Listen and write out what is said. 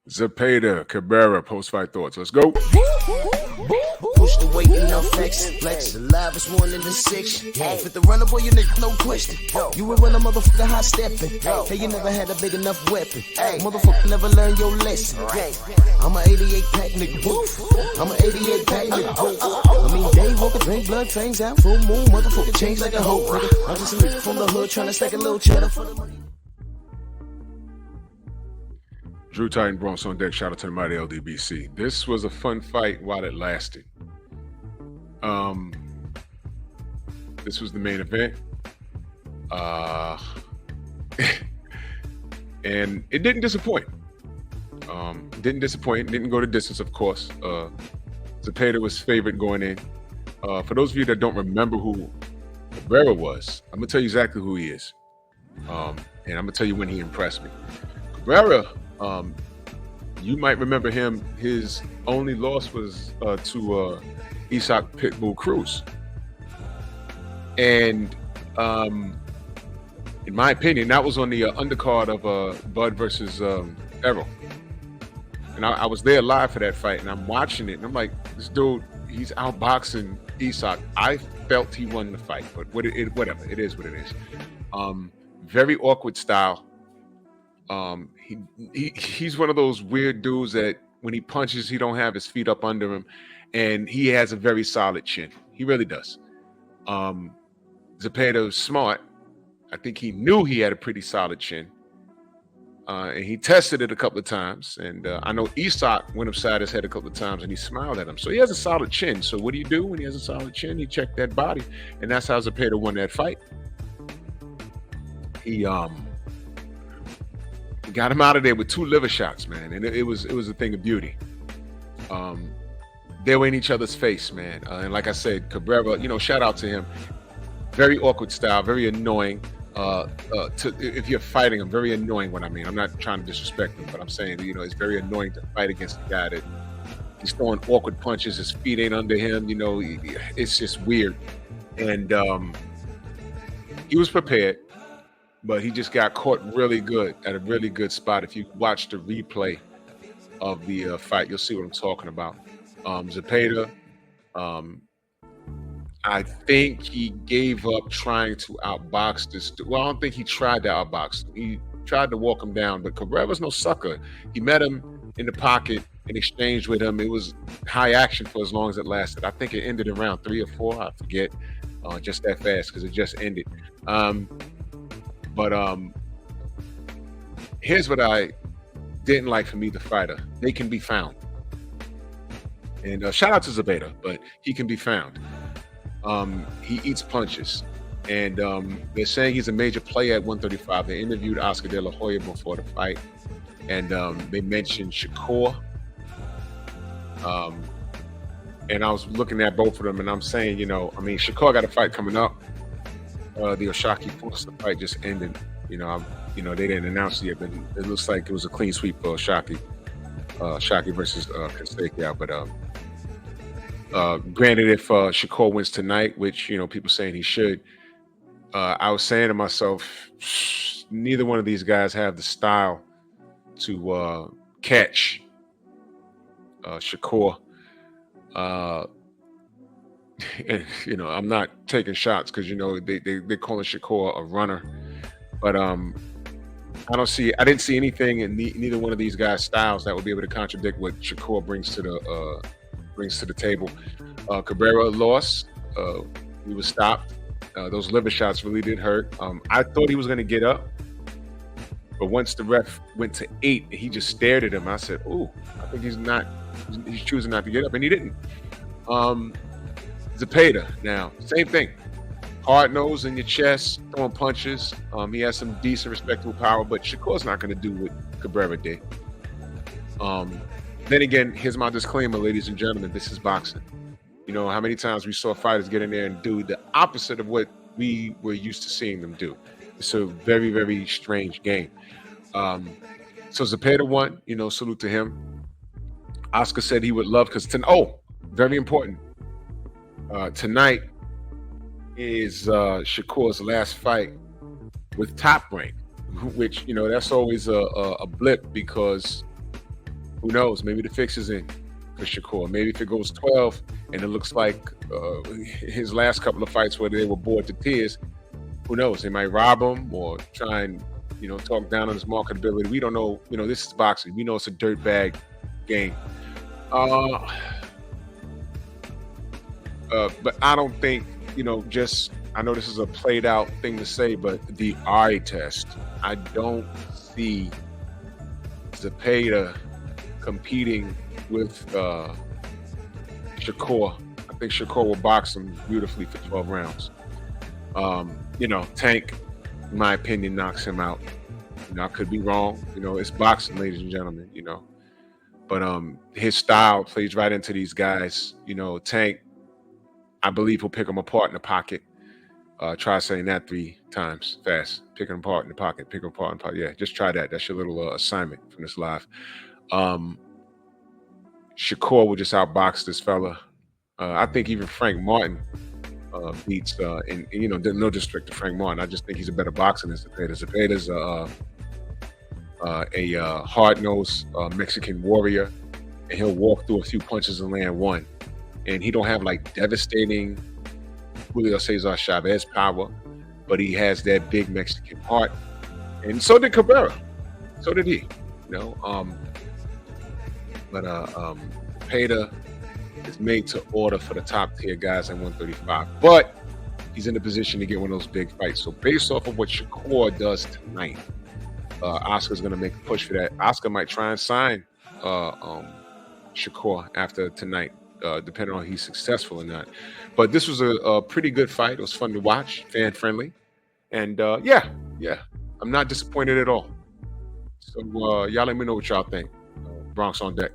Zepeda, Cabrera, post-fight thoughts. Let's go. Push the weight and no flex. Flex the live is one in the six. Fit the runner boy, you nigga, no question. You will run a motherfucker high stepping. Hey, you never had a big enough weapon. Motherfucker never learned your lesson. I'm a 88 pack nigga. I'm a 88 pack nigga. I mean, day walker, drink blood, fangs out, full moon. Motherfucker change like a hoe. I'm just a nigga from the hood trying to stack a little cheddar for the money. Drew Titan Bronx on deck. Shout out to the mighty LDBC. This was a fun fight while it lasted. This was the main event. And it didn't disappoint. Didn't go the distance, of course. Zepeda was favored going in. For those of you that don't remember who Cabrera was, I'm gonna tell you exactly who he is. And I'm gonna tell you when he impressed me. Cabrera, you might remember him. His only loss was to Isaac Pitbull Cruz. And in my opinion, that was on the undercard of Bud versus Errol. And I was there live for that fight, and I'm watching it, and I'm like, this dude, he's outboxing Isaac. I felt he won the fight, but whatever, it is what it is. Very awkward style. He's one of those weird dudes that when he punches, he don't have his feet up under him, and he has a very solid chin. He really does. Zepeda was smart. I think he knew he had a pretty solid chin, and he tested it a couple of times. And I know Isak went upside his head a couple of times, and he smiled at him. So he has a solid chin. So what do you do when he has a solid chin? You check that body, and that's how Zepeda won that fight. He got him out of there with 2 liver shots, man, and it was a thing of beauty. They were in each other's face, man, and like I said, Cabrera, shout out to him. Very awkward style, very annoying. If you're fighting him, very annoying. What I mean, I'm not trying to disrespect him, but I'm saying, it's very annoying to fight against a guy that he's throwing awkward punches. His feet ain't under him. It's just weird. And he was prepared, but he just got caught really good at a really good spot. If you watch the replay of the fight, you'll see what I'm talking about. Zepeda, I think he gave up trying to outbox this dude. Well, I don't think he tried to outbox him. He tried to walk him down, but Cabrera's no sucker. He met him in the pocket and exchanged with him. It was high action for as long as it lasted. I think it ended in round 3 or 4. I forget, just that fast because it just ended. But here's what I didn't like from either fighter. They can be found. And shout out to Zepeda, but he can be found. He eats punches. And they're saying he's a major player at 135. They interviewed Oscar De La Hoya before the fight. And they mentioned Shakur. And I was looking at both of them, and I'm saying, Shakur got a fight coming up. The Oshaki Foster fight just ended. They didn't announce it yet, but it looks like it was a clean sweep for Oshaki. Oshaki versus Kaseki. But granted, if Shakur wins tonight, which people saying he should, I was saying to myself, neither one of these guys have the style to catch Shakur. And, I'm not taking shots because they're calling Shakur a runner, but I didn't see anything in neither one of these guys' styles that would be able to contradict what Shakur brings to the table. Cabrera lost. He was stopped. Those liver shots really did hurt. I thought he was going to get up, but once the ref went to 8, he just stared at him. I said, "Ooh, I think he's choosing not to get up," and he didn't. Zepeda, now, same thing. Hard nose in your chest, throwing punches. He has some decent, respectable power, but Shakur's not going to do what Cabrera did. Then again, here's my disclaimer, ladies and gentlemen. This is boxing. How many times we saw fighters get in there and do the opposite of what we were used to seeing them do. It's a very, very strange game. So Zepeda won. Salute to him. Oscar said he would love, because very important. Tonight is Shakur's last fight with Top Rank, which that's always a blip, because Who knows? Maybe the fix is in for Shakur. Maybe if it goes 12 and it looks like his last couple of fights where they were bored to tears, who knows? They might rob him or try and, talk down on his marketability. We don't know. This is boxing. We know it's a dirtbag game. Uh, but I don't think, I know this is a played out thing to say, but the eye test, I don't see Zepeda competing with Shakur. I think Shakur will box him beautifully for 12 rounds. Tank, in my opinion, knocks him out. I could be wrong. It's boxing, ladies and gentlemen, But his style plays right into these guys. Tank, I believe he'll pick them apart in the pocket. Try saying that 3 times fast. Pick them apart in the pocket. Pick them apart in the pocket. Yeah, just try that. That's your little assignment from this live. Shakur will just outbox this fella. I think even Frank Martin beats, and no disrespect to Frank Martin. I just think he's a better boxer than Zepeda. Zepeda's a hard-nosed Mexican warrior, and he'll walk through a few punches and land one. And he don't have like devastating Julio Cesar Chavez power, but he has that big Mexican heart. And so did Cabrera. So did he. Zepeda is made to order for the top tier guys at 135. But he's in a position to get one of those big fights. So based off of what Shakur does tonight, Oscar's going to make a push for that. Oscar might try and sign Shakur after tonight, depending on if he's successful or not. But this was a pretty good fight. It was fun to watch, fan-friendly. And yeah, I'm not disappointed at all. So y'all let me know what y'all think. Bronx on deck.